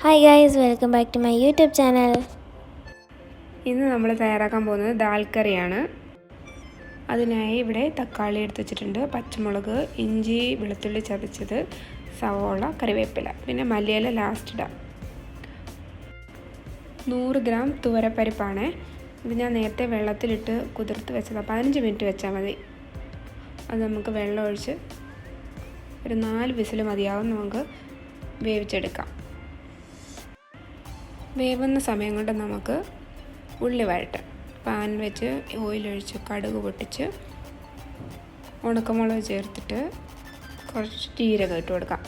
Hi guys, welcome back to my YouTube channel. ഇന്ന് നമ്മൾ തയ്യാറാക്കാൻ പോകുന്നത് ദാൽ കറിയാണ്. അതിനായി ഇവിടെ തക്കാളി എടുത്ത് വെച്ചിട്ടുണ്ട്, പച്ചമുളക്, ഇഞ്ചി, വെളുത്തുള്ളി ചതച്ചത്, സവോള, കറിവേപ്പില, പിന്നെ മല്ലിയില ലാസ്റ്റ് ഇടാം. 100 ഗ്രാം തുവരപ്പരിപ്പാണ്. ഇത് ഞാൻ നേരത്തെ വെള്ളത്തിലിട്ട് കുതിർത്ത് വെച്ചതാണ്. 15 മിനിറ്റ് വെച്ചാൽ മതി. അത് നമുക്ക് വെള്ളം ഒഴിച്ച് ഒരു 4 വിസിൽ മതിയാവും. നമുക്ക് വേവിച്ചെടുക്കാം. വേവുന്ന സമയം കൊണ്ട് നമുക്ക് ഉള്ളി വഴറ്റാം. പാൻ വെച്ച് ഓയിലൊഴിച്ച് കടുക് പൊട്ടിച്ച് ഉണക്കമുളക് ചേർത്തിട്ട് കുറച്ച് ജീരകം ഇട്ട് കൊടുക്കാം.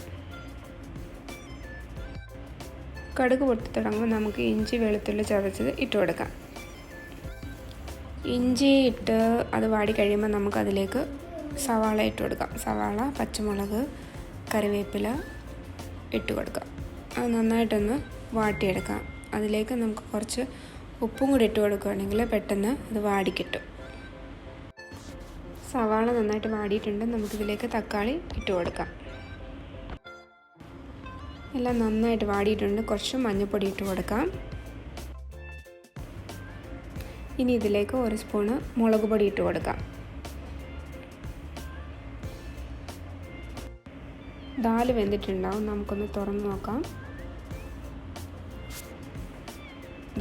കടുക് പൊട്ടി തുടങ്ങുമ്പോൾ നമുക്ക് ഇഞ്ചി, വെളുത്തുള്ളി ചതച്ചത് ഇട്ട് കൊടുക്കാം. ഇഞ്ചി ഇട്ട് അത് വാടി കഴിയുമ്പോൾ നമുക്കതിലേക്ക് സവാള ഇട്ട് കൊടുക്കാം. സവാള, പച്ചമുളക്, കറിവേപ്പില ഇട്ട് കൊടുക്കാം. അത് നന്നായിട്ടൊന്ന് വാട്ടിയെടുക്കാം. അതിലേക്ക് നമുക്ക് കുറച്ച് ഉപ്പും കൂടി ഇട്ട് കൊടുക്കുകയാണെങ്കിൽ പെട്ടെന്ന് അത് വാടിക്കിട്ടും. സവാള നന്നായിട്ട് വാടിയിട്ടുണ്ട്. നമുക്കിതിലേക്ക് തക്കാളി ഇട്ട് കൊടുക്കാം. എല്ലാം നന്നായിട്ട് വാടിയിട്ടുണ്ട്. കുറച്ച് മഞ്ഞൾപ്പൊടി ഇട്ട് കൊടുക്കാം. ഇനി ഇതിലേക്ക് 1 സ്പൂണ് മുളക് പൊടി ഇട്ട് കൊടുക്കാം. ദാൽ വെന്തിട്ടുണ്ടാവും. നമുക്കൊന്ന് തുറന്ന് നോക്കാം.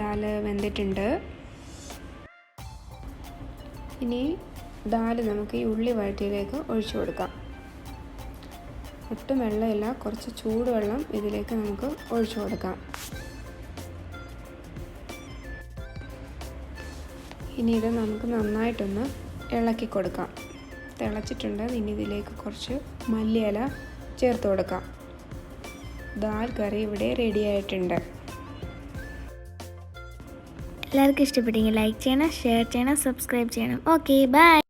ദാൽ വെന്തിട്ടുണ്ട്. ഇനി ദാൽ നമുക്ക് ഈ ഉള്ളി വഴറ്റിയിലേക്ക് ഒഴിച്ചു കൊടുക്കാം. ഒട്ടും വെള്ളമില്ല, കുറച്ച് ചൂടുവെള്ളം ഇതിലേക്ക് നമുക്ക് ഒഴിച്ചു കൊടുക്കാം. ഇനി ഇത് നമുക്ക് നന്നായിട്ടൊന്ന് ഇളക്കി കൊടുക്കാം. തിളച്ചിട്ടുണ്ട്. ഇനി ഇതിലേക്ക് കുറച്ച് മല്ലിയില ചേർത്ത് കൊടുക്കാം. ദാൽ കറി ഇവിടെ റെഡി ആയിട്ടുണ്ട്. എല്ലാവർക്കും ഇഷ്ടപ്പെട്ടെങ്കിൽ ലൈക്ക് ചെയ്യണം, ഷെയർ ചെയ്യണം, സബ്സ്ക്രൈബ് ചെയ്യണം. Okay, by.